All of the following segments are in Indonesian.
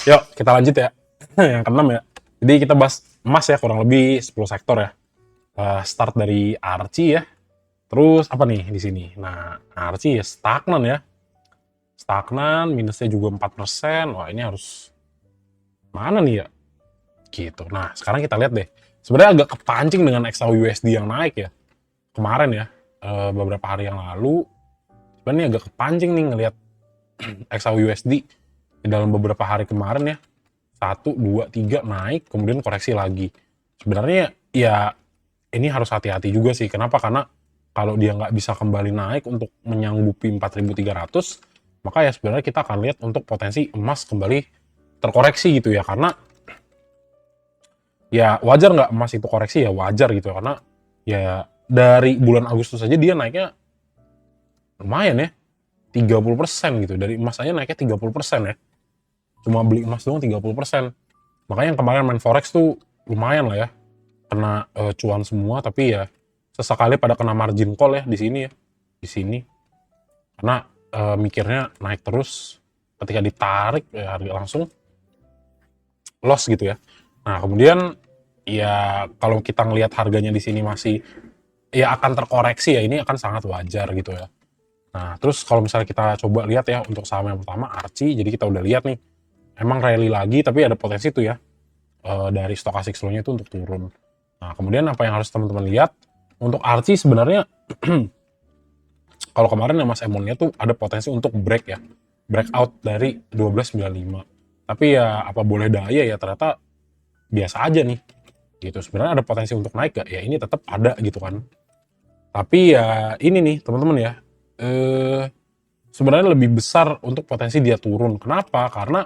Yuk, kita lanjut ya. Yang keenam ya. Jadi kita bahas emas ya, kurang lebih 10 sektor ya. Start dari Archie ya. Terus apa nih di sini? Nah, Archie ya stagnan ya. Stagnan, minusnya juga 4%. Wah, ini harus mana nih ya? Gitu. Nah, sekarang kita lihat deh. Sebenarnya agak kepancing dengan XAUUSD yang naik ya. Kemarin ya, beberapa hari yang lalu. Sebenarnya agak kepancing nih ngelihat XAUUSD di dalam beberapa hari kemarin ya. 1, 2, 3 naik, kemudian koreksi lagi. Sebenarnya ya ini harus hati-hati juga sih. Kenapa? Karena kalau dia nggak bisa kembali naik untuk menyanggupi 4.300, maka ya sebenarnya kita akan lihat untuk potensi emas kembali terkoreksi gitu ya. Karena ya wajar nggak emas itu koreksi, ya wajar gitu. Karena ya dari bulan Agustus saja dia naiknya lumayan ya, 30% gitu. Dari emas aja naiknya 30% ya. Cuma beli emas doang 30%. Makanya yang kemarin main forex tuh lumayan lah ya. Kena cuan semua, tapi ya sesekali pada kena margin call ya di sini ya. Di sini. Karena mikirnya naik terus, ketika ditarik ya harga langsung loss gitu ya. Nah, kemudian ya kalau kita ngelihat harganya di sini masih ya akan terkoreksi ya, ini akan sangat wajar gitu ya. Nah, terus kalau misalnya kita coba lihat ya untuk saham yang pertama Archie, jadi kita udah lihat nih emang rally lagi, tapi ada potensi tuh ya dari stochastic slow-nya itu untuk turun. Nah, kemudian apa yang harus teman-teman lihat untuk Archie sebenarnya kalau kemarin ya Mas Emonnya tuh ada potensi untuk break ya, breakout dari 1295. Tapi ya apa boleh daya ya, ternyata biasa aja nih gitu. Sebenarnya ada potensi untuk naik gak? Ya ini tetap ada gitu kan. Tapi ya ini nih teman-teman ya, sebenarnya lebih besar untuk potensi dia turun. Kenapa? Karena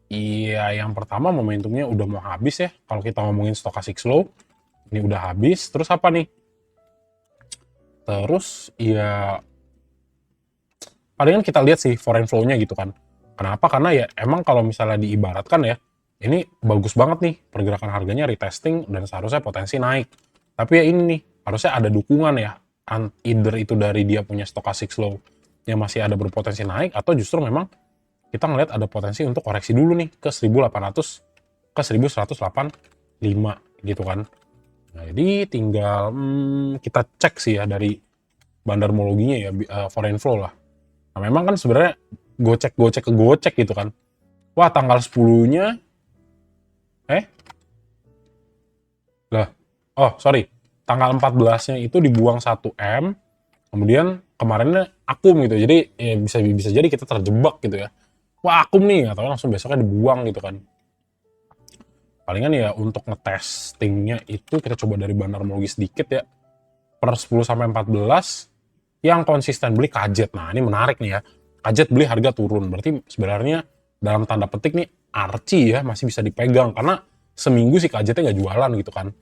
iya, yang pertama momentumnya udah mau habis ya. Kalau kita ngomongin stochastic slow, ini udah habis. Terus apa nih? Terus ya palingan kita lihat sih foreign flow-nya gitu kan. Kenapa? Karena ya emang kalau misalnya diibaratkan ya, ini bagus banget nih pergerakan harganya retesting dan seharusnya potensi naik. Tapi ya ini nih, harusnya ada dukungan ya. Either itu dari dia punya stochastic slow yang masih ada berpotensi naik, atau justru memang kita ngelihat ada potensi untuk koreksi dulu nih ke 1800 ke 1185 gitu kan. Nah, jadi tinggal kita cek sih ya dari bandarmologinya ya, foreign flow lah. Nah, memang kan sebenarnya gocek gitu kan. Wah, tanggal 10-nya lah. Oh, sorry. Tanggal 14-nya itu dibuang 1M, kemudian kemarinnya akum gitu. Jadi ya bisa jadi kita terjebak gitu ya. Wah, akum nih, atau langsung besoknya dibuang gitu kan. Palingan ya untuk ngetestingnya itu kita coba dari bandarmologi sedikit ya. Per 10 sampai 14 yang konsisten beli Kajet. Nah, ini menarik nih ya. Kajet beli harga turun. Berarti sebenarnya dalam tanda petik nih Archie ya masih bisa dipegang karena seminggu sih Kajetnya nggak jualan gitu kan.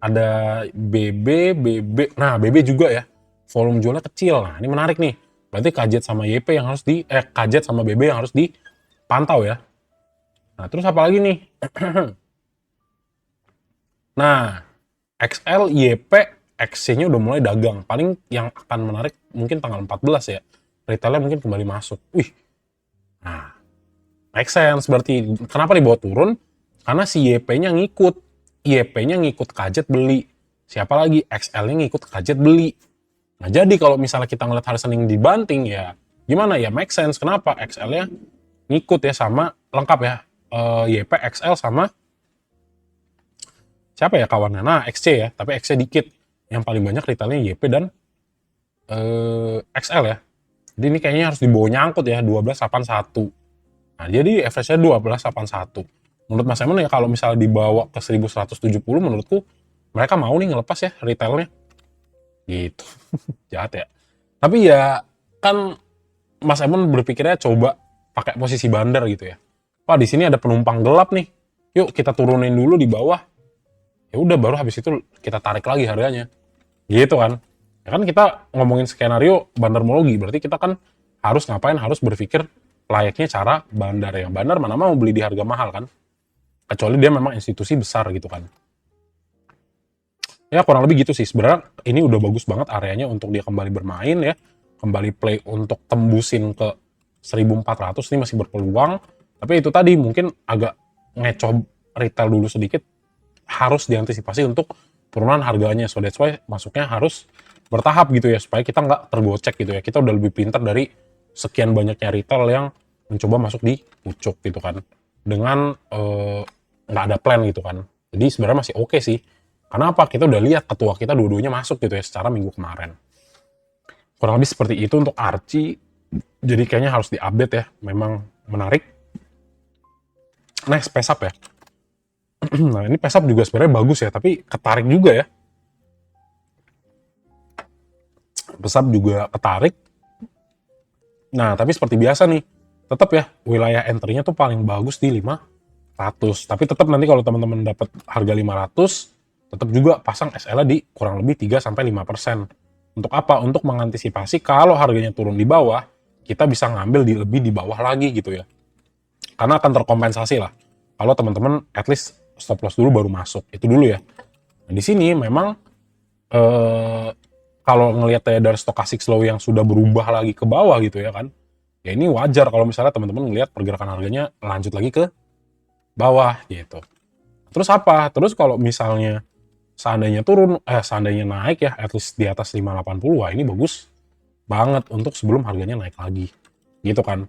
Ada BB. Nah, BB juga ya. Volume jualnya kecil. Nah, ini menarik nih. Berarti Kajet sama YP yang harus Kajet sama BB yang harus dipantau ya. Nah, terus apa lagi nih? Nah, XL, YP, XC-nya udah mulai dagang. Paling yang akan menarik mungkin tanggal 14 ya. Retailnya mungkin kembali masuk. Wih, nah, make sense berarti. Kenapa dibawa turun? Karena si YP-nya ngikut. YP-nya ngikut Kajet beli. Siapa lagi? XL-nya ngikut Kajet beli. Nah, jadi kalau misalnya kita ngeliat hari Senin dibanting ya, gimana ya? Make sense. Kenapa? XL-nya ngikut ya sama, lengkap ya. YP, XL sama siapa ya kawannya? Nah, XC ya, tapi XC dikit. Yang paling banyak retailnya YP dan XL ya. Jadi ini kayaknya harus dibawa nyangkut ya, 1281. Nah, jadi average-nya 1281. Menurut Mas Emon ya kalau misalnya dibawa ke 1170, menurutku mereka mau nih ngelepas ya retailnya. Gitu. Jahat ya. Tapi ya kan Mas Emon berpikirnya coba pakai posisi bandar gitu ya. Wah, di sini ada penumpang gelap nih. Yuk kita turunin dulu di bawah. Ya udah baru habis itu kita tarik lagi harganya. Gitu kan. Ya kan kita ngomongin skenario bandarmologi, berarti kita kan harus ngapain? Harus berpikir layaknya cara bandar ya. Bandar mana mau beli di harga mahal kan? Kecuali dia memang institusi besar gitu kan. Ya kurang lebih gitu sih. Sebenarnya ini udah bagus banget areanya untuk dia kembali bermain ya. Kembali play untuk tembusin ke 1400 ini masih berpeluang. Tapi itu tadi mungkin agak ngecoh retail dulu sedikit, harus diantisipasi untuk turunan harganya. So that's why masuknya harus bertahap gitu ya, supaya kita nggak tergocek gitu ya. Kita udah lebih pintar dari sekian banyaknya retail yang mencoba masuk di pucuk gitu kan, dengan nggak ada plan gitu kan. Jadi sebenarnya masih oke sih. Karena apa? Kita udah lihat ketua kita dua-duanya masuk gitu ya secara minggu kemarin. Kurang lebih seperti itu untuk Archie. Jadi kayaknya harus diupdate ya. Memang menarik. Next, Pesap ya. Nah ini Pesap juga sebenarnya bagus ya, tapi ketarik juga ya. Pesap juga ketarik. Nah tapi seperti biasa nih, tetap ya wilayah entry-nya tuh paling bagus di 500. Tapi tetap nanti kalau teman-teman dapat harga 500, tetap juga pasang SL di kurang lebih 3-5%. Untuk apa? Untuk mengantisipasi kalau harganya turun di bawah, kita bisa ngambil lebih di bawah lagi gitu ya. Karena akan terkompensasi lah. Kalau teman-teman at least stop loss dulu baru masuk. Itu dulu ya. Nah, di sini memang kalau ngelihat dari stochastic slow yang sudah berubah lagi ke bawah gitu ya kan. Ya ini wajar kalau misalnya teman-teman ngelihat pergerakan harganya lanjut lagi ke bawah gitu. Terus apa? Terus kalau misalnya seandainya turun, seandainya naik ya, at least di atas 580, wah ini bagus banget untuk sebelum harganya naik lagi. Gitu kan.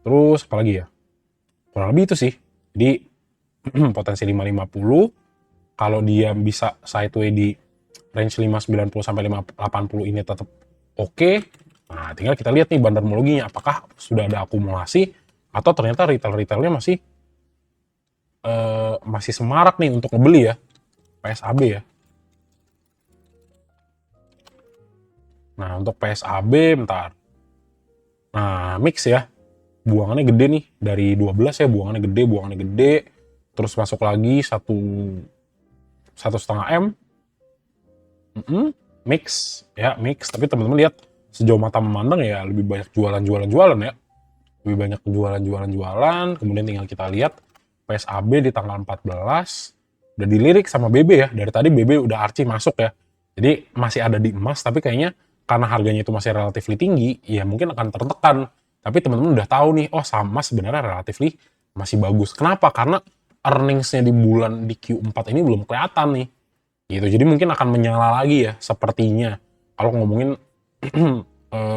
Terus apa lagi ya? Kurang lebih itu sih. Jadi potensi 550, kalau dia bisa sideway di range 590 sampai 580 ini tetap oke. Nah, tinggal kita lihat nih bandarmologinya, apakah sudah ada akumulasi atau ternyata retail-retailnya masih semarak nih untuk ngebeli ya. PSAB ya. Nah, untuk PSAB bentar. Nah, mix ya. Buangannya gede nih, dari 12 ya, buangannya gede. Terus masuk lagi 1,5 M. Mix ya, mix. Tapi teman-teman lihat sejauh mata memandang ya lebih banyak jualan ya. Lebih banyak jualan. Kemudian tinggal kita lihat PSAB di tanggal 14 udah dilirik sama BB ya. Dari tadi BB udah Archie masuk ya. Jadi masih ada di emas, tapi kayaknya karena harganya itu masih relatif tinggi, ya mungkin akan tertekan. Tapi teman-teman udah tahu nih, oh sama sebenarnya relatif masih bagus. Kenapa? Karena earnings-nya di bulan di Q4 ini belum kelihatan nih. Gitu. Jadi mungkin akan menyala lagi ya, sepertinya. Kalau ngomongin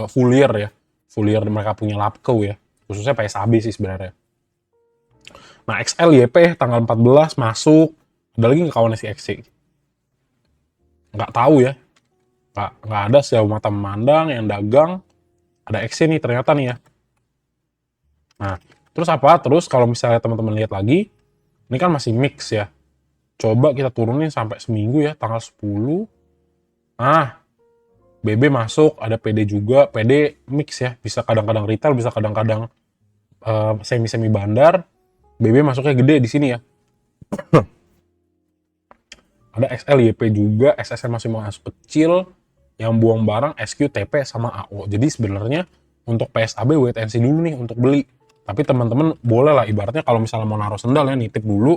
full year ya. Full year mereka punya Lapco ya. Khususnya PSAB sih sebenarnya. Nah, XLYP tanggal 14 masuk. Ada lagi nggak kawannya si XC? Nggak tahu ya. Nggak ada sejauh mata memandang yang dagang. Ada XC nih ternyata nih ya. Nah, terus apa? Terus kalau misalnya teman-teman lihat lagi, ini kan masih mix ya. Coba kita turunin sampai seminggu ya, tanggal 10. Nah, BB masuk, ada PD juga. PD mix ya, bisa kadang-kadang retail, bisa kadang-kadang semi-semi bandar. BB masuknya gede di sini ya. Ada XLYP juga, SSN masih masuk kecil, yang buang barang SQ, TP, sama AO. Jadi sebenarnya untuk PSAB wait and see dulu nih untuk beli. Tapi teman-teman boleh lah, ibaratnya kalau misalnya mau naruh sendal ya, nitip dulu.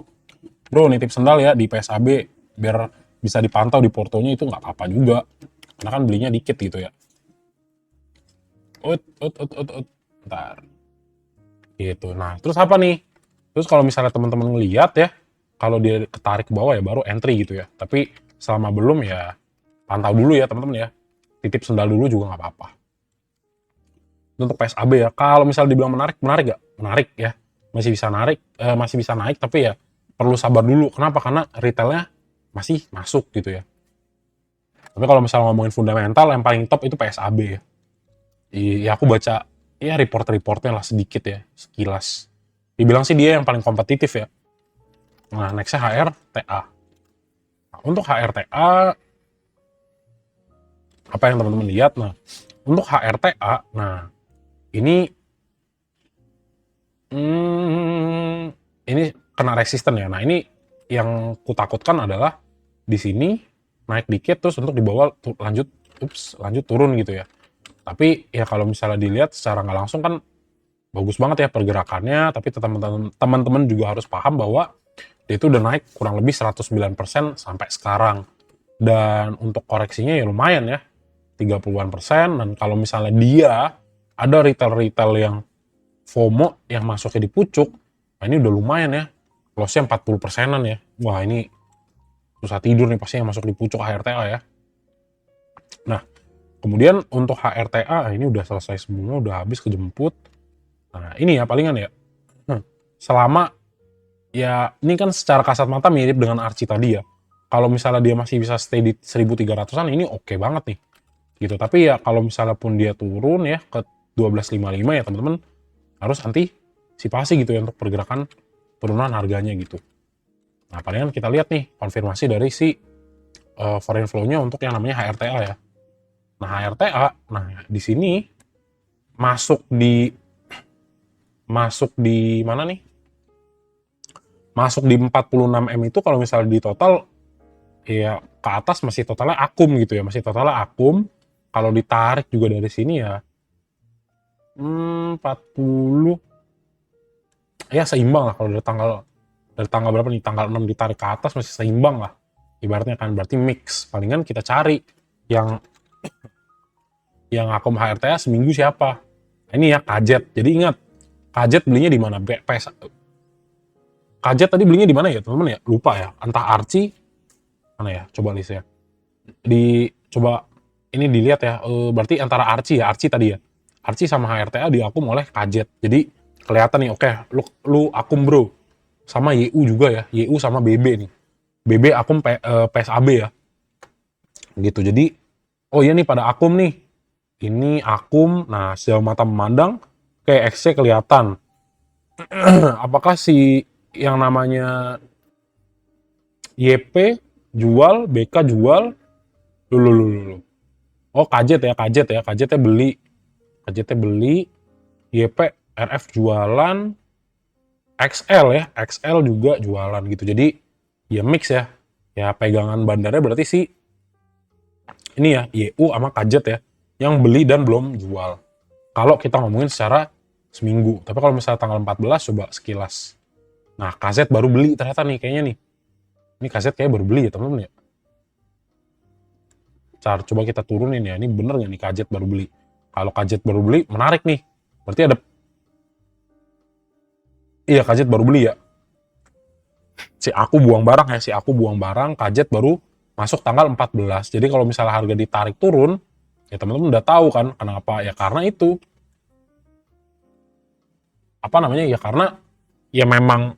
Bro, nitip sendal ya di PSAB, biar bisa dipantau di portonya, itu nggak apa-apa juga. Karena kan belinya dikit gitu ya. Bentar. Gitu. Nah, terus apa nih? Terus kalau misalnya teman-teman ngeliat ya, kalau dia ketarik ke bawah ya baru entry gitu ya. Tapi selama belum ya pantau dulu ya teman-teman ya. Titip sendal dulu juga nggak apa-apa. Untuk PSAB ya, kalau misalnya dibilang menarik gak? Menarik ya. Masih bisa naik tapi ya perlu sabar dulu. Kenapa? Karena retailnya masih masuk gitu ya. Tapi kalau misalnya ngomongin fundamental, yang paling top itu PSAB ya. Ya aku baca ya report-reportnya lah sedikit ya, sekilas. Dibilang sih dia yang paling kompetitif ya. Nah, nextnya HRTA. Nah, untuk HRTA, apa yang teman-teman lihat? Nah, untuk HRTA, nah ini kena resisten ya. Nah, ini yang kutakutkan adalah di sini naik dikit terus untuk di bawah lanjut turun gitu ya. Tapi ya kalau misalnya dilihat secara nggak langsung kan bagus banget ya pergerakannya, tapi teman-teman juga harus paham bahwa dia itu udah naik kurang lebih 109% sampai sekarang. Dan untuk koreksinya ya lumayan ya, 30-an%. Dan kalau misalnya dia ada retail-retail yang FOMO yang masuknya di pucuk, Nah, ini udah lumayan ya. Loss-nya 40%-an ya. Wah, ini susah tidur nih pasti yang masuk di pucuk HRTA ya. Nah, kemudian untuk HRTA ini udah selesai semua, udah habis kejemput. Nah, ini ya palingan ya. Selama ya ini kan secara kasat mata mirip dengan Archie tadi ya. Kalau misalnya dia masih bisa stay di 1300-an ini oke banget nih. Gitu. Tapi ya kalau misalnya pun dia turun ya ke 1255 ya teman-teman harus antisipasi gitu ya untuk pergerakan turunan harganya gitu. Nah, palingan kita lihat nih konfirmasi dari si foreign flow-nya untuk yang namanya HRTA ya. Nah, HRTA, nah di sini masuk di mana nih? Masuk di 46M itu kalau misalnya di total ya ke atas masih totalnya akum gitu ya, masih totalnya akum. Kalau ditarik juga dari sini ya 40 ya seimbang lah kalau dari tanggal berapa nih, tanggal 6 ditarik ke atas masih seimbang lah ibaratnya kan, berarti mix. Palingan kita cari yang akum HRTA seminggu siapa. Nah, ini ya Kajet. Jadi ingat Kajet belinya di mana? Kajet tadi belinya di mana ya teman-teman ya, lupa ya, entah Archie mana ya, coba list ya coba ini dilihat ya, berarti antara Archie tadi ya, Archie sama HRTA diakum oleh Kajet. Jadi kelihatan nih, oke, lu akum bro, sama YU juga ya, YU sama BB nih, BB akum PSAB ya, gitu. Jadi oh iya nih pada akum nih, ini akum. Nah, sejauh mata memandang kayak X-nya kelihatan. Apakah si yang namanya YP jual, BK jual, lulu. Oh kajetnya beli, YP RF jualan, XL ya, XL juga jualan gitu. Jadi ya mix ya, ya pegangan bandarnya berarti sih ini ya YU sama kajet ya, yang beli dan belum jual. Kalau kita ngomongin secara seminggu, tapi kalau misalnya tanggal 14 coba sekilas. Nah, kaset baru beli ternyata nih kayaknya nih. Ini kaset kayak baru beli ya teman-teman ya. Coba kita turunin ya, ini bener nggak nih kajet baru beli? Kalau kajet baru beli, menarik nih. Berarti ada, iya kajet baru beli ya. Si aku buang barang, kajet baru masuk tanggal 14. Jadi kalau misalnya harga ditarik turun, ya teman-teman udah tahu kan kenapa? Ya karena itu. Apa namanya? Ya karena ya memang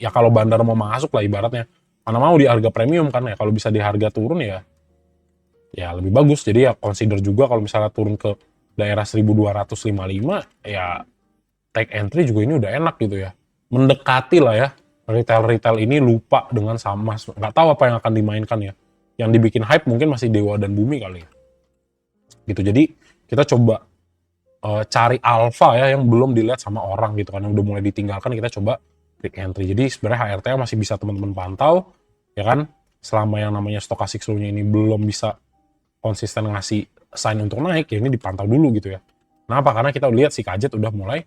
ya kalau bandar mau masuk lah ibaratnya. Mana mau di harga premium kan ya, kalau bisa di harga turun ya lebih bagus. Jadi ya consider juga kalau misalnya turun ke daerah 1255 ya take entry juga ini udah enak gitu ya. Mendekati lah ya. Retail ini lupa dengan sama. Nggak tahu apa yang akan dimainkan ya. Yang dibikin hype mungkin masih Dewa dan Bumi kali ya. Gitu. Jadi kita coba cari alpha ya yang belum dilihat sama orang gitu kan. Yang udah mulai ditinggalkan kita coba take entry. Jadi sebenarnya HRTA masih bisa teman-teman pantau. Ya kan. Selama yang namanya stochastic slow-nya ini belum bisa konsisten ngasih sign untuk naik, ya ini dipantau dulu gitu ya. Kenapa? Karena kita lihat si kajet udah mulai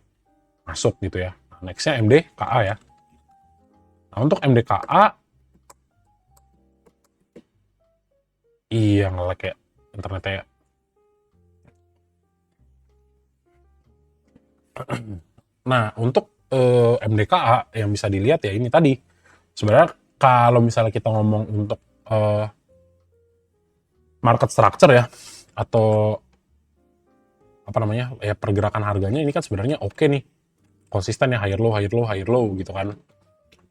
masuk gitu ya. Nah, nextnya MDKA ya. Nah, untuk MDKA, iya nge-lag ya internetnya ya. Nah, untuk MDKA yang bisa dilihat ya ini tadi. Sebenarnya kalau misalnya kita ngomong untuk market structure ya, atau apa namanya ya pergerakan harganya ini kan sebenarnya oke nih, konsisten ya, higher low gitu kan.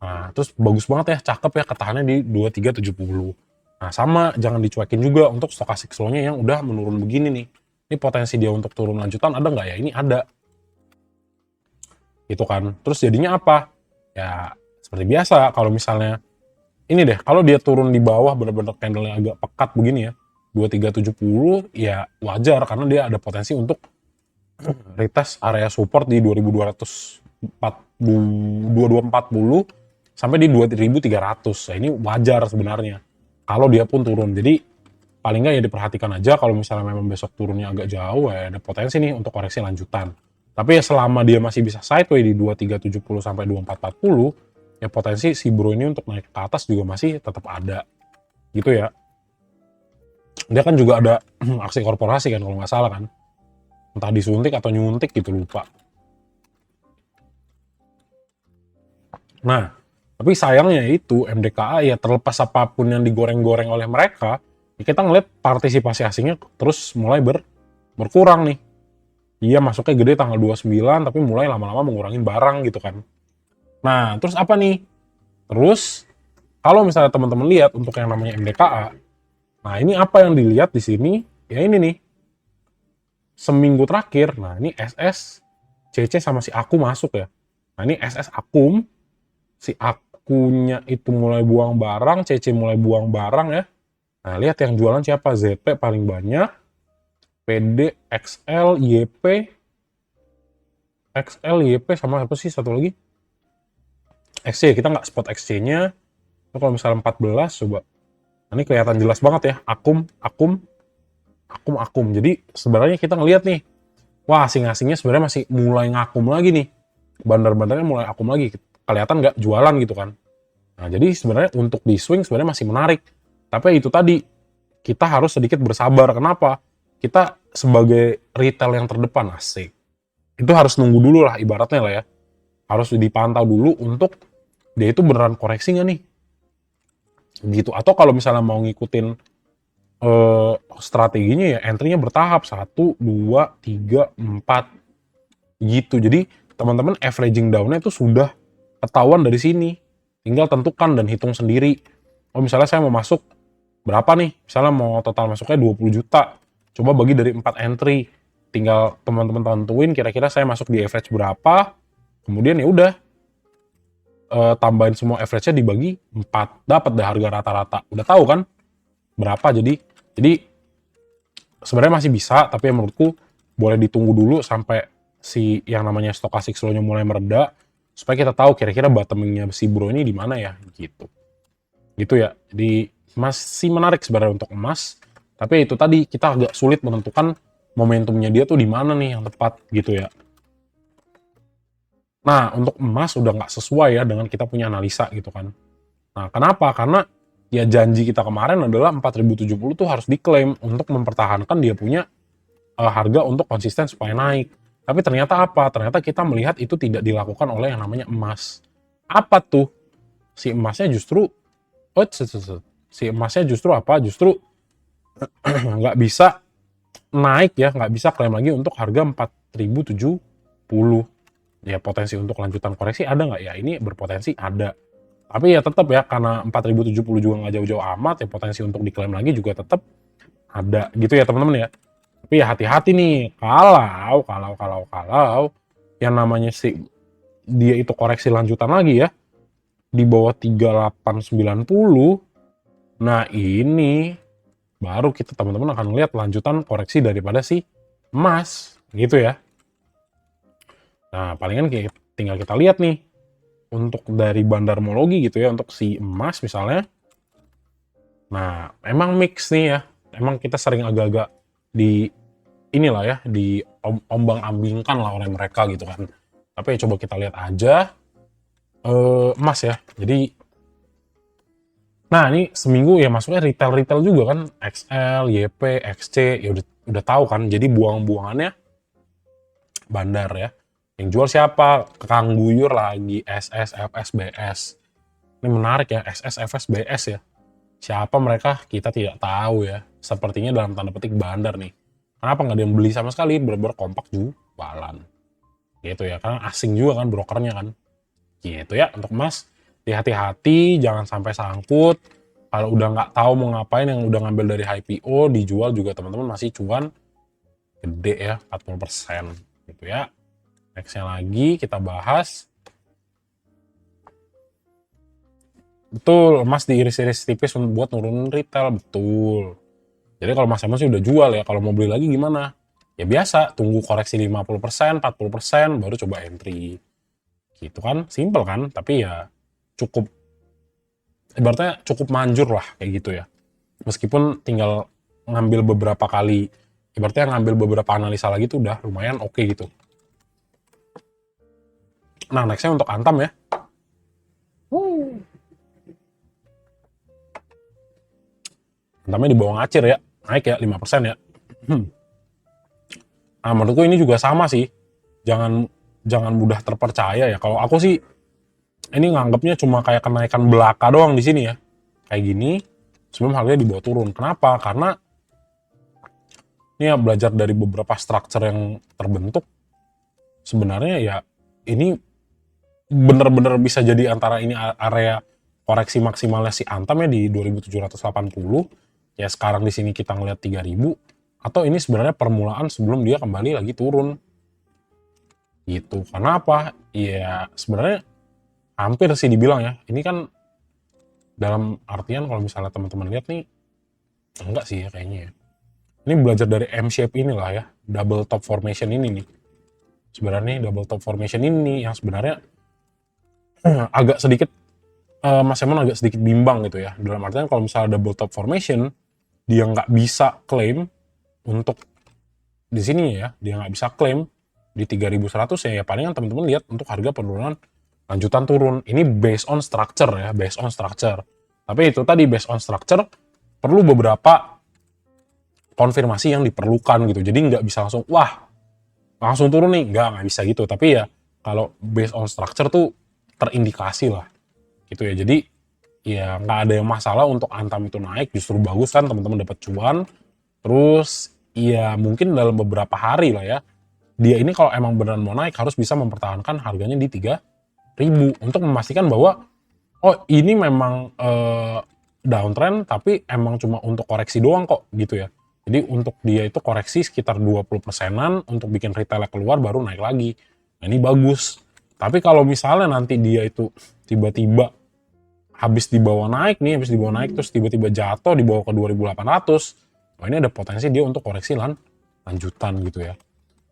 Nah, terus bagus banget ya, cakep ya, ketahannya di 2370. Nah, sama jangan dicuekin juga untuk stochastic slow-nya yang udah menurun begini nih. Ini potensi dia untuk turun lanjutan ada nggak ya? Ini ada. Gitu kan. Terus jadinya apa? Ya seperti biasa kalau misalnya ini deh, kalau dia turun di bawah bener-bener candle-nya agak pekat begini ya, 2370 ya wajar karena dia ada potensi untuk retest area support di 2240 sampai di 2300. Nah, ini wajar sebenarnya kalau dia pun turun. Jadi paling nggak ya diperhatikan aja kalau misalnya memang besok turunnya agak jauh ya ada potensi nih untuk koreksi lanjutan. Tapi ya selama dia masih bisa sideways di 2370 sampai 2440 ya potensi si bro ini untuk naik ke atas juga masih tetap ada gitu ya. Dia kan juga ada aksi korporasi kan kalau nggak salah kan, entah disuntik atau nyuntik gitu lupa. Nah, tapi sayangnya itu MDKA ya terlepas apapun yang digoreng-goreng oleh mereka, ya kita ngeliat partisipasi asingnya terus mulai berkurang nih. Iya masuknya gede tanggal 29 tapi mulai lama-lama mengurangin barang gitu kan. Nah, terus apa nih? Terus kalau misalnya teman-teman lihat untuk yang namanya MDKA, nah ini apa yang dilihat di sini? Ya ini nih, seminggu terakhir. Nah, ini SS, CC sama si Aku masuk ya. Nah, ini SS Akum, si Akunya itu mulai buang barang, CC mulai buang barang ya. Nah, lihat yang jualan siapa? ZP paling banyak, PD, XL, YP, XL, YP sama apa sih satu lagi? XC, kita nggak spot XC-nya. Kalau misalnya 14, coba. Nah, ini kelihatan jelas banget ya, Akum, Akum, Akum, Akum. Jadi sebenarnya kita ngelihat nih, wah asing-asingnya sebenarnya masih mulai ngakum lagi nih. Bandar-bandarnya mulai akum lagi. Kelihatan nggak jualan gitu kan. Nah, jadi sebenarnya untuk di swing sebenarnya masih menarik. Tapi itu tadi, kita harus sedikit bersabar. Kenapa? Kita sebagai retail yang terdepan, asik. Itu harus nunggu dulu lah ibaratnya lah ya. Harus dipantau dulu untuk dia itu beneran koreksi nggak nih? Gitu. Atau kalau misalnya mau ngikutin strateginya ya entry-nya bertahap 1, 2, 3, 4 gitu. Jadi teman-teman averaging down-nya itu sudah ketahuan dari sini. Tinggal tentukan dan hitung sendiri. Oh misalnya saya mau masuk berapa nih? Misalnya mau total masuknya 20 juta. Coba bagi dari 4 entry. Tinggal teman-teman tentuin kira-kira saya masuk di average berapa. Kemudian ya udah tambahin semua average-nya dibagi 4. Dapat deh harga rata-rata. Udah tahu kan berapa jadi sebenarnya masih bisa, tapi menurutku boleh ditunggu dulu sampai si yang namanya stochastic slow-nya mulai mereda supaya kita tahu kira-kira bottoming-nya si bro ini di mana ya gitu. Gitu ya. Jadi masih menarik sebenarnya untuk emas, tapi itu tadi kita agak sulit menentukan momentumnya dia tuh di mana nih yang tepat gitu ya. Nah, untuk emas udah nggak sesuai ya dengan kita punya analisa gitu kan. Nah, kenapa? Karena ya janji kita kemarin adalah 4070 tuh harus diklaim untuk mempertahankan dia punya harga untuk konsisten supaya naik. Tapi ternyata apa? Ternyata kita melihat itu tidak dilakukan oleh yang namanya emas. Apa tuh? Si emasnya justru, si emasnya justru apa? Justru nggak bisa naik ya, nggak bisa klaim lagi untuk harga 4070. Ya potensi untuk lanjutan koreksi ada nggak ya? Ini berpotensi ada. Tapi ya tetap ya, karena 4070 juga nggak jauh-jauh amat, ya potensi untuk diklaim lagi juga tetap ada. Gitu ya teman-teman ya. Tapi ya hati-hati nih, kalau yang namanya si dia itu koreksi lanjutan lagi ya, di bawah 3890, nah ini baru kita teman-teman akan lihat lanjutan koreksi daripada si emas, gitu ya. Nah, palingan tinggal kita lihat nih, untuk dari bandarmologi gitu ya, untuk si emas misalnya. Nah, emang mix nih ya, emang kita sering agak-agak di inilah ya, di ombang-ambingkan lah oleh mereka gitu kan. Tapi ya coba kita lihat aja emas ya. Jadi, nah ini seminggu ya masuknya retail-retail juga kan, XL, YP, XC, ya udah tahu kan. Jadi buang-buangannya bandar ya. Yang jual siapa? Kang Guyur lagi, SS, FS, BS. Ini menarik ya, SS, FS, BS ya. Siapa mereka? Kita tidak tahu ya. Sepertinya dalam tanda petik bandar nih. Kenapa nggak ada yang beli sama sekali? Bener-bener kompak jualan. Gitu ya, karena asing juga kan brokernya kan. Gitu ya, untuk emas. Hati-hati, jangan sampai sangkut. Kalau udah nggak tahu mau ngapain, yang udah ngambil dari IPO, dijual juga teman-teman masih cuan gede ya, 40%. Gitu ya. Nextnya lagi kita bahas. Betul, emas diiris-iris tipis buat nurunin retail, betul. Jadi kalau Mas Emon sih udah jual ya, kalau mau beli lagi gimana? Ya biasa, tunggu koreksi 50%, 40%, baru coba entry. Gitu kan, simple kan, tapi ya cukup, ibaratnya cukup manjur lah kayak gitu ya. Meskipun tinggal ngambil beberapa kali, ibaratnya ngambil beberapa analisa lagi tuh udah lumayan oke gitu. Nah, nextnya untuk Antam ya. Antamnya di bawah ngacir ya, naik ya 5% ya. Nah, menurutku ini juga sama sih. Jangan mudah terpercaya ya. Kalau aku sih ini nganggapnya cuma kayak kenaikan belaka doang di sini ya. Kayak gini, sebelum harganya dibawa turun. Kenapa? Karena ini ya belajar dari beberapa structure yang terbentuk, sebenarnya ya ini bener-bener bisa jadi antara ini area koreksi maksimalnya si Antam ya di 2780. Ya sekarang di sini kita ngeliat 3000, atau ini sebenarnya permulaan sebelum dia kembali lagi turun. Gitu. Karena apa? Ya sebenarnya hampir sih dibilang ya. Ini kan dalam artian kalau misalnya teman-teman lihat nih, enggak sih ya kayaknya ya. Ini belajar dari M-shape inilah ya, double top formation ini nih. Sebenarnya double top formation ini yang sebenarnya agak sedikit Mas Emon agak sedikit bimbang gitu ya. Dalam artian kalau misalnya double top formation, dia nggak bisa klaim untuk di sini ya, dia nggak bisa klaim di 3100 ya, ya palingan teman-teman lihat untuk harga penurunan lanjutan turun. Ini based on structure ya, based on structure. Tapi itu tadi based on structure perlu beberapa konfirmasi yang diperlukan gitu. Jadi nggak bisa langsung, wah langsung turun nih, nggak bisa gitu. Tapi ya kalau based on structure tuh terindikasi lah gitu ya. Jadi ya nggak ada yang masalah untuk Antam itu naik, justru bagus kan teman-teman dapat cuan. Terus ya mungkin dalam beberapa hari lah ya, dia ini kalau emang beneran mau naik harus bisa mempertahankan harganya di 3000 untuk memastikan bahwa oh ini memang downtrend tapi emang cuma untuk koreksi doang kok gitu ya. Jadi untuk dia itu koreksi sekitar 20%-an untuk bikin retailnya keluar baru naik lagi. Nah ini bagus. Tapi kalau misalnya nanti dia itu tiba-tiba habis dibawa naik nih, habis dibawa naik terus tiba-tiba jatuh dibawa ke 2800, wah ini ada potensi dia untuk koreksi lanjutan gitu ya.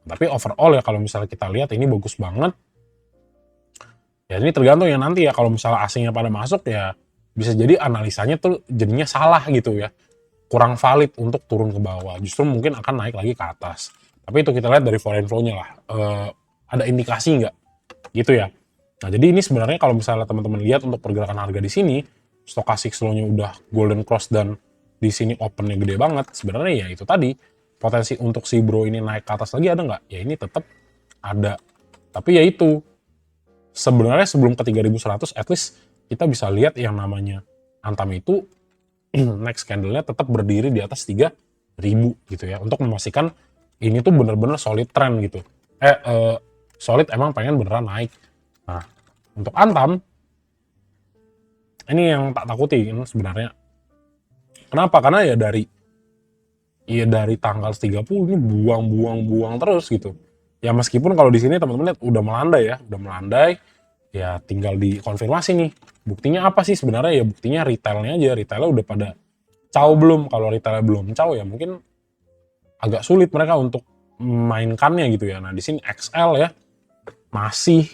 Tapi overall ya kalau misalnya kita lihat ini bagus banget. Ya ini tergantung ya nanti ya, kalau misalnya asingnya pada masuk ya bisa jadi analisanya tuh jadinya salah gitu ya. Kurang valid untuk turun ke bawah. Justru mungkin akan naik lagi ke atas. Tapi itu kita lihat dari foreign flow-nya lah. Ada indikasi nggak? Gitu ya. Nah, jadi ini sebenarnya kalau misalnya teman-teman lihat untuk pergerakan harga di sini, stochastic slow-nya udah golden cross dan di sini open-nya gede banget. Sebenarnya ya itu tadi, potensi untuk si bro ini naik ke atas lagi ada nggak? Ya ini tetap ada. Tapi ya itu, sebenarnya sebelum ke 3100 at least kita bisa lihat yang namanya Antam itu next candle-nya tetap berdiri di atas 3000 gitu ya, untuk memastikan ini tuh bener-bener solid trend gitu. Solid emang pengen beneran naik. Nah, untuk Antam ini yang tak takutin sebenarnya. Kenapa? Karena ya dari tanggal 30 ini buang terus gitu. Ya meskipun kalau di sini teman-teman lihat udah melandai ya tinggal dikonfirmasi nih. Buktinya apa sih sebenarnya? Ya buktinya retailnya aja. Retailnya udah pada caw belum? Kalau retailnya belum caw ya mungkin agak sulit mereka untuk mainkannya gitu ya. Nah, di sini XL ya masih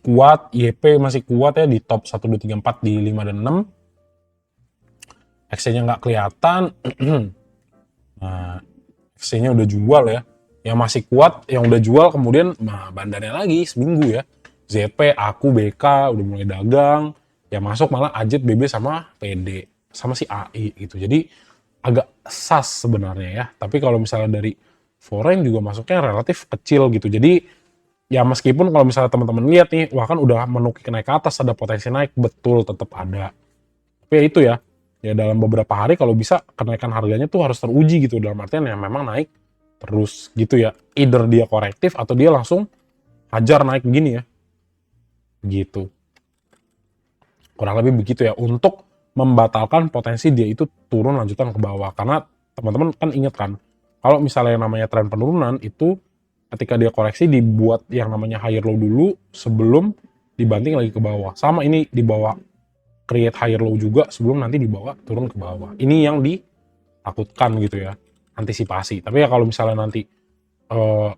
kuat, YP masih kuat ya di top 1 2 3 4 di 5 dan 6. XC-nya nggak kelihatan. Nah, XC-nya udah jual ya. Yang masih kuat, yang udah jual kemudian bandarnya lagi seminggu ya. ZP, aku, BK udah mulai dagang. Yang masuk malah Ajit, BB sama PD sama si AI gitu. Jadi agak sas sebenarnya ya. Tapi kalau misalnya dari foreign juga masuknya relatif kecil gitu. Jadi ya meskipun kalau misalnya teman-teman lihat nih, wah kan udah menukik naik ke atas, ada potensi naik, betul tetap ada. Tapi ya itu ya dalam beberapa hari kalau bisa kenaikan harganya tuh harus teruji gitu, dalam artian ya memang naik terus gitu ya. Either dia korektif atau dia langsung hajar naik begini ya. Gitu. Kurang lebih begitu ya untuk membatalkan potensi dia itu turun lanjutan ke bawah. Karena teman-teman kan ingat kan, kalau misalnya yang namanya tren penurunan itu ketika dia koreksi dibuat yang namanya higher low dulu sebelum dibanting lagi ke bawah. Sama ini di bawah create higher low juga sebelum nanti dibawa turun ke bawah. Ini yang ditakutkan gitu ya, antisipasi. Tapi ya kalau misalnya nanti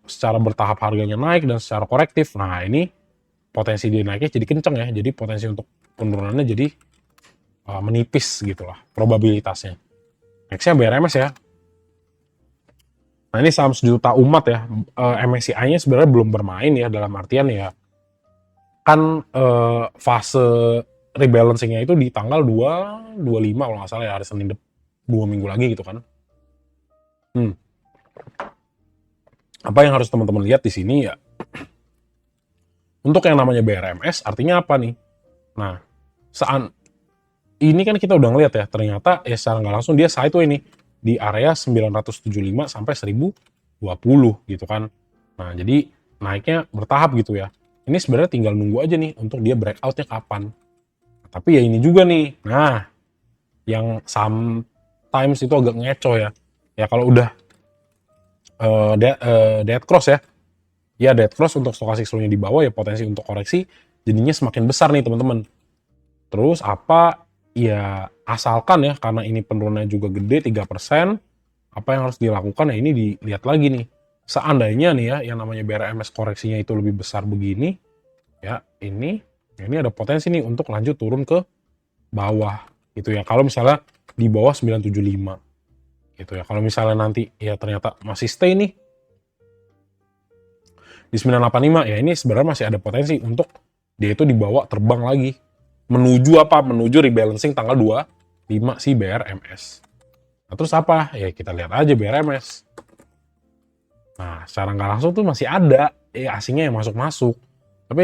secara bertahap harganya naik dan secara korektif, nah ini potensi dia naiknya jadi kenceng ya. Jadi potensi untuk penurunannya jadi menipis gitu lah probabilitasnya. Nextnya BRMS ya. Nah ini saham sejuta umat ya. MSCI-nya sebenarnya belum bermain ya, dalam artian ya kan fase rebalancing-nya itu di tanggal 25 kalau nggak salah ya, hari Senin 2 minggu lagi gitu kan. Apa yang harus teman-teman lihat di sini ya, untuk yang namanya BRMS artinya apa nih? Nah, saat ini kan kita udah ngeliat ya, ternyata ya secara nggak langsung dia sideways nih di area 975 sampai 1020 gitu kan. Nah, jadi naiknya bertahap gitu ya. Ini sebenarnya tinggal nunggu aja nih untuk dia breakout-nya kapan. Tapi ya ini juga nih. Nah, yang sometimes itu agak ngeco ya. Ya kalau udah dead cross ya. Ya dead cross untuk stokastik slow-nya di bawah ya potensi untuk koreksi jadinya semakin besar nih teman-teman. Terus apa ya asalkan ya karena ini penurunannya juga gede 3%, apa yang harus dilakukan ya ini dilihat lagi nih. Seandainya nih ya yang namanya BRMS koreksinya itu lebih besar begini, ya ini ada potensi nih untuk lanjut turun ke bawah gitu ya. Kalau misalnya di bawah 975 gitu ya. Kalau misalnya nanti ya ternyata masih stay nih di 985 ya ini sebenarnya masih ada potensi untuk dia itu dibawa terbang lagi menuju apa? Menuju rebalancing tanggal 25 si BRMS. Nah, terus apa? Ya kita lihat aja BRMS. Nah, secara nggak langsung tuh masih ada asingnya yang masuk-masuk. Tapi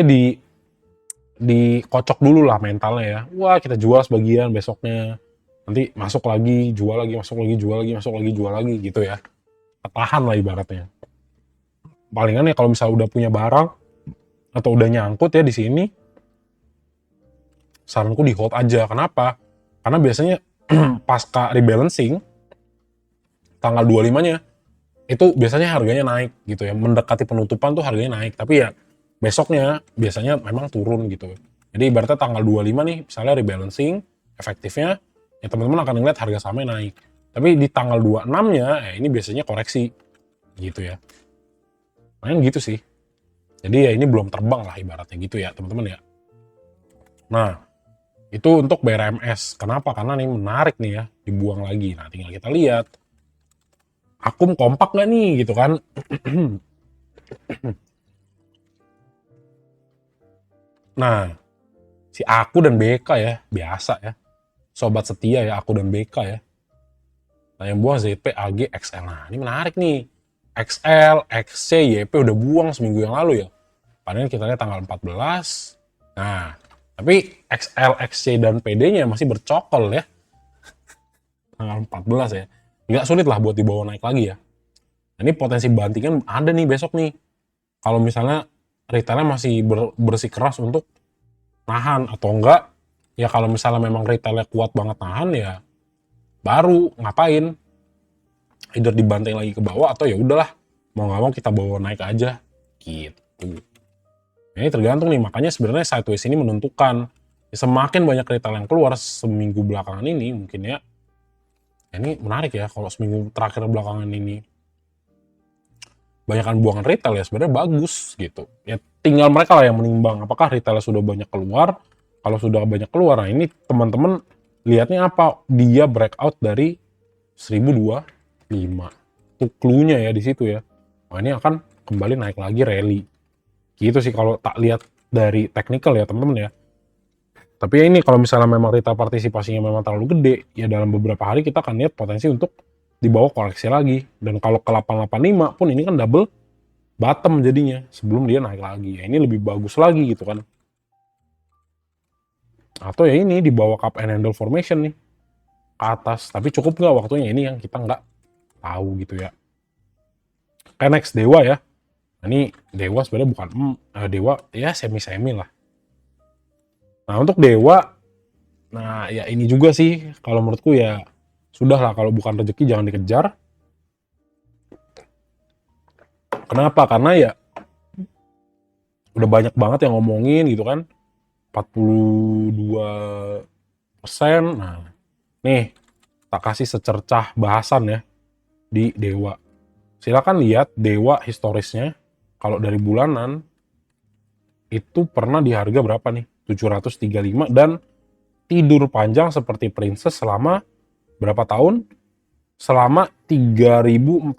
dikocok dulu lah mentalnya ya. Wah, kita jual sebagian besoknya. Nanti masuk lagi, jual lagi, masuk lagi, jual lagi, masuk lagi, jual lagi gitu ya. Tahan lah ibaratnya. Palingan ya kalau misalnya udah punya barang atau udah nyangkut ya di sini, saranku di hold aja. Kenapa? Karena biasanya pasca rebalancing tanggal 25-nya itu biasanya harganya naik gitu ya. Mendekati penutupan tuh harganya naik, tapi ya besoknya biasanya memang turun gitu. Jadi ibaratnya tanggal 25 nih misalnya rebalancing efektifnya ya teman-teman akan ngeliat harga sahamnya naik. Tapi di tanggal 26-nya ini biasanya koreksi gitu ya. Main gitu sih. Jadi ya ini belum terbang lah ibaratnya gitu ya teman-teman ya. Nah, itu untuk BRMS. Kenapa? Karena nih menarik nih ya, dibuang lagi. Nah, tinggal kita lihat. Akum kompak nggak nih gitu kan. Nah, si Aku dan BK ya, biasa ya. Sobat setia ya, Aku dan BK ya. Nah, yang buang ZP, AG, XL. Nah, ini menarik nih. XL, XC, YP udah buang seminggu yang lalu ya. Padahal kita lihat tanggal 14. Nah, tapi XL, XC, dan PD-nya masih bercokol ya. Tanggal 14 ya. Nggak sulit lah buat dibawa naik lagi ya. Nah, ini potensi bantingan ada nih besok nih. Kalau misalnya retailnya masih bersikeras untuk nahan atau enggak, ya kalau misalnya memang retailnya kuat banget nahan ya baru ngapain? Either dibanting lagi ke bawah atau ya udahlah mau nggak mau kita bawa naik aja gitu. Nah, ini tergantung nih, makanya sebenarnya sideways ini menentukan. Semakin banyak retail yang keluar seminggu belakangan ini mungkin ya. Ini menarik ya kalau seminggu terakhir belakangan ini banyakkan buangan retail ya sebenarnya bagus gitu. Ya tinggal mereka lah yang menimbang apakah retail sudah banyak keluar. Kalau sudah banyak keluar, nah ini teman-teman lihatnya apa? Dia breakout dari 1025. Itu clue-nya ya di situ ya. Nah, ini akan kembali naik lagi rally. Gitu sih kalau tak lihat dari technical ya teman-teman ya. Tapi ya ini kalau misalnya memang retail partisipasinya memang terlalu gede, ya dalam beberapa hari kita akan lihat potensi untuk dibawa koreksi lagi. Dan kalau ke 885 pun ini kan double bottom jadinya sebelum dia naik lagi. Ya ini lebih bagus lagi gitu kan. Atau ya ini dibawa cup and handle formation nih ke atas. Tapi cukup nggak waktunya, ini yang kita nggak tahu gitu ya. Kayak next Dewa ya. Nah, ini Dewa sebenarnya bukan Dewa ya semi-semi lah. Nah untuk Dewa, nah ya ini juga sih kalau menurutku ya sudah lah, kalau bukan rezeki jangan dikejar. Kenapa? Karena ya udah banyak banget yang ngomongin gitu kan. 42%. Nah, nih tak kasih secercah bahasan ya di Dewa. Silakan lihat Dewa historisnya. Kalau dari bulanan itu pernah di harga berapa nih? 735 dan tidur panjang seperti princess selama berapa tahun? Selama 3.497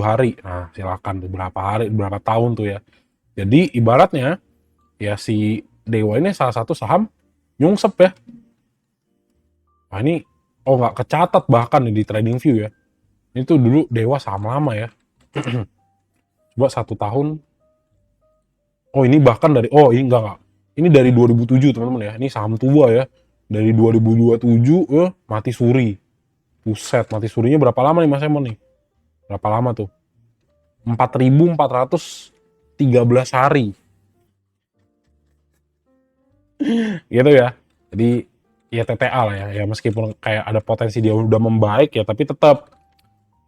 hari. Nah, silakan berapa hari, berapa tahun tuh ya. Jadi ibaratnya ya si Dewa ini salah satu saham nyungsep ya. Nah ini nggak kecatat bahkan di TradingView ya. Ini tuh dulu Dewa saham lama ya. Coba 1 tahun. Oh ini bahkan dari ini enggak. Ini dari 2007 teman-teman ya. Ini saham tua ya. Dari 2027 mati suri. Buset, mati surinya berapa lama nih Mas Emon nih? Berapa lama tuh? 4.413 hari. Gitu ya. Jadi ya TTA lah ya. Ya meskipun kayak ada potensi dia udah membaik ya, tapi tetap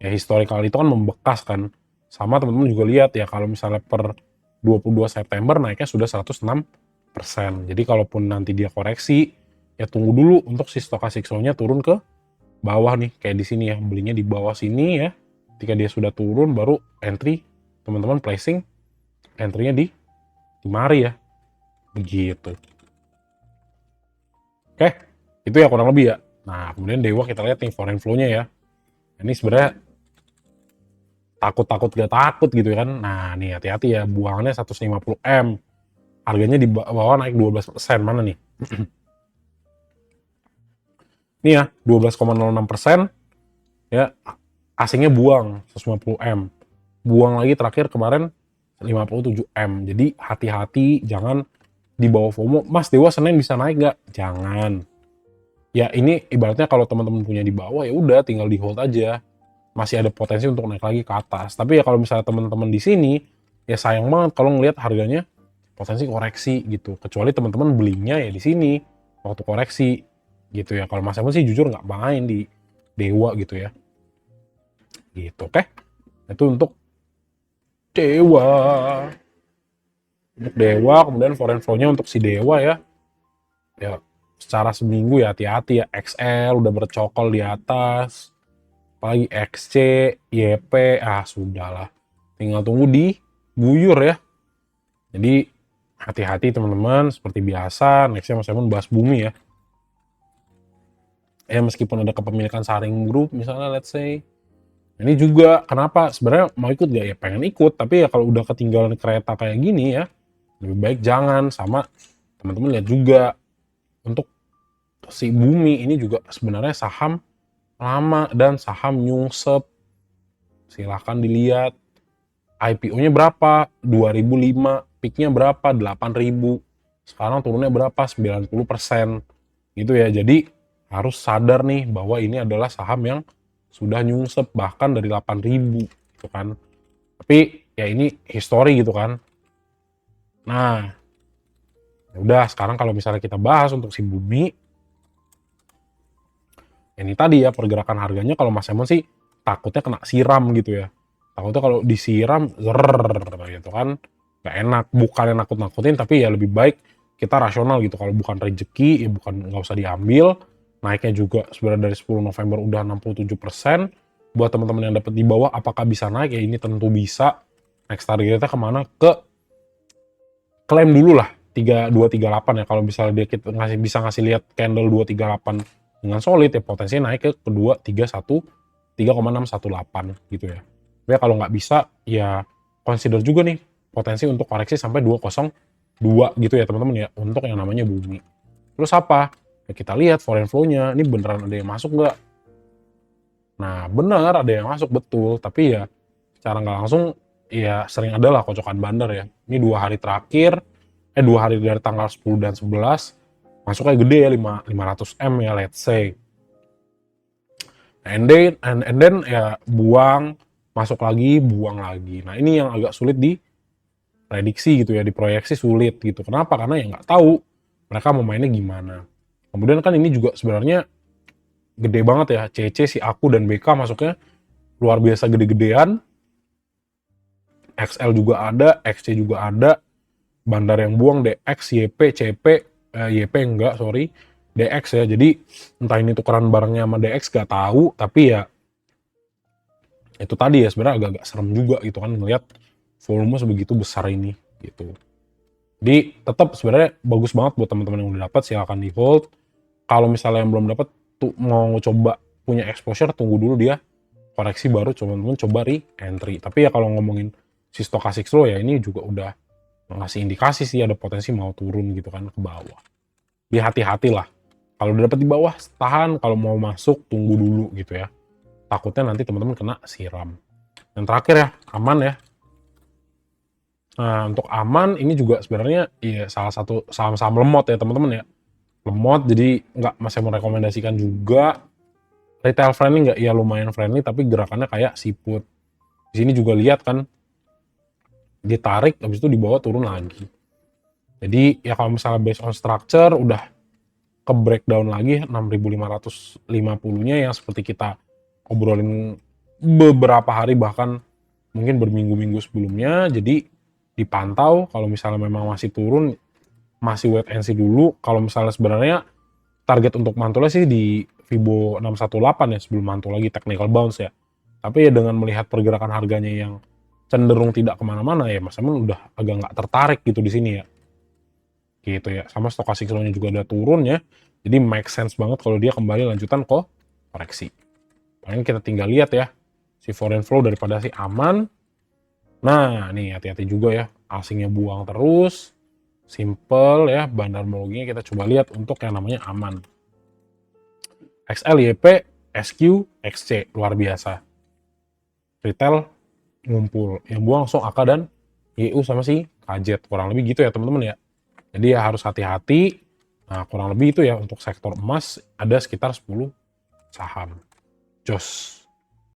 ya historical itu kan membekas kan. Sama teman-teman juga lihat ya kalau misalnya per 22 September naiknya sudah 106%. Jadi kalaupun nanti dia koreksi, ya tunggu dulu untuk si stochastic flow-nya turun ke bawah nih, kayak di sini ya, belinya di bawah sini ya. Ketika dia sudah turun baru entry, teman-teman placing entry-nya di mari ya. Begitu. Oke, itu ya kurang lebih ya. Nah, kemudian Dewa kita lihat nih foreign flow-nya ya. Ini sebenarnya takut-takut gak takut gitu kan. Nah, nih hati-hati ya, buangannya 150M. Harganya di bawah naik 12%. Mana nih? Ini ya, 12,06%. Ya, asingnya buang 150M. Buang lagi terakhir kemarin 57M. Jadi hati-hati, jangan di bawah FOMO. Mas, Dewa Senin bisa naik nggak? Jangan. Ya ini ibaratnya kalau teman-teman punya di bawah ya udah tinggal di hold aja. Masih ada potensi untuk naik lagi ke atas. Tapi ya kalau misalnya teman-teman di sini, ya sayang banget kalau ngelihat harganya potensi koreksi gitu. Kecuali teman-teman belinya ya di sini waktu koreksi gitu ya. Kalau Mas Emon sih jujur nggak main di Dewa gitu ya. Gitu, oke? Itu untuk Dewa. Untuk Dewa, kemudian foreign flow-nya untuk si Dewa ya. Ya secara seminggu ya hati-hati ya. XL udah bercokol di atas. Apalagi XC, YP, sudahlah. Tinggal tunggu di guyur ya. Jadi hati-hati teman-teman, seperti biasa, nextnya Mas Emon bahas bumi ya. Ya meskipun ada kepemilikan Saring Group misalnya let's say. Ini juga kenapa sebenarnya mau ikut gak ya pengen ikut, tapi ya kalau udah ketinggalan kereta kayak gini ya, lebih baik jangan. Sama teman-teman lihat juga untuk si bumi ini juga sebenarnya saham lama dan saham nyungsep. Silahkan dilihat IPO-nya berapa, 2005, peak-nya berapa, 8.000. Sekarang turunnya berapa, 90%. Gitu ya, jadi harus sadar nih bahwa ini adalah saham yang sudah nyungsep bahkan dari 8.000 gitu kan. Tapi ya ini history gitu kan. Nah, ya udah sekarang kalau misalnya kita bahas untuk si bumi, ini tadi ya pergerakan harganya kalau Mas Emon sih takutnya kena siram gitu ya. Takutnya kalau disiram gitu kan nggak enak, bukan yang nakut-nakutin tapi ya lebih baik kita rasional gitu. Kalau bukan rezeki ya bukan, nggak usah diambil. Naiknya juga sebenarnya dari 10 November udah 67%. Buat teman-teman yang dapat di bawah apakah bisa naik ya, ini tentu bisa. Next targetnya kemana, ke klaim dulu lah 3238 ya. Kalau misalnya dia kita bisa ngasih lihat candle 238 dengan solid ya potensinya naik ke kedua 3,618 gitu ya. Tapi kalau nggak bisa ya consider juga nih potensi untuk koreksi sampai 202 gitu ya teman-teman ya untuk yang namanya bumi. Terus apa? Ya kita lihat foreign flow-nya, ini beneran ada yang masuk nggak? Nah bener ada yang masuk betul, tapi ya secara nggak langsung ya sering ada lah kocokan bandar ya. Ini 2 hari terakhir, 2 hari dari tanggal 10 dan 11 masuknya gede ya 500M ya let's say. And then ya buang, masuk lagi, buang lagi. Nah ini yang agak sulit diprediksi gitu ya, diproyeksi sulit gitu. Kenapa? Karena ya nggak tahu mereka mau mainnya gimana. Kemudian kan ini juga sebenarnya gede banget ya, CC, si Aku, dan BK masuknya luar biasa gede-gedean. XL juga ada, XC juga ada, bandar yang buang DX, YP, CP, YP enggak, sorry, DX ya. Jadi entah ini tukeran barangnya sama DX gak tahu, tapi ya itu tadi ya sebenarnya agak-agak serem juga gitu kan ngelihat volume sebegitu besar ini gitu. Jadi tetap sebenarnya bagus banget buat teman-teman yang udah dapat, silakan di hold. Kalau misalnya yang belum dapat tuh mau coba punya exposure, tunggu dulu dia koreksi baru teman-teman coba re-entry. Tapi ya kalau ngomongin si stochastic flow ya ini juga udah ngasih indikasi sih ada potensi mau turun gitu kan ke bawah. Jadi hati-hati lah. Kalau udah dapat di bawah tahan, kalau mau masuk tunggu dulu gitu ya. Takutnya nanti teman-teman kena siram. Yang terakhir ya, aman ya. Nah, untuk aman ini juga sebenarnya ya salah satu saham-saham lemot ya teman-teman ya. Lemot, jadi nggak masih merekomendasikan juga. Retail friendly nggak? Ya lumayan friendly, tapi gerakannya kayak siput. Di sini juga lihat kan, ditarik, habis itu dibawa turun lagi. Jadi ya kalau misalnya based on structure udah ke breakdown lagi 6.550-nya yang seperti kita obrolin beberapa hari bahkan mungkin berminggu-minggu sebelumnya. Jadi dipantau, kalau misalnya memang masih turun, masih wait and see dulu. Kalau misalnya sebenarnya target untuk mantulnya sih di Fibo 618 ya, sebelum mantul lagi technical bounce ya. Tapi ya dengan melihat pergerakan harganya yang cenderung tidak kemana-mana ya, Mas Emun udah agak nggak tertarik gitu di sini ya. Gitu ya. Sama stochastic slow-nya juga udah turun ya. Jadi make sense banget kalau dia kembali lanjutan kok koreksi. Paling kita tinggal lihat ya, si foreign flow daripada si aman. Nah, nih hati-hati juga ya, asingnya buang terus. Simple ya, bandarmologinya kita coba lihat untuk yang namanya aman. XL, YP, SQ, XC, luar biasa. Retail ngumpul, yang buang langsung AK dan YU sama si KZ, kurang lebih gitu ya teman-teman ya. Jadi ya harus hati-hati. Nah, kurang lebih itu ya untuk sektor emas ada sekitar 10 saham. Jos.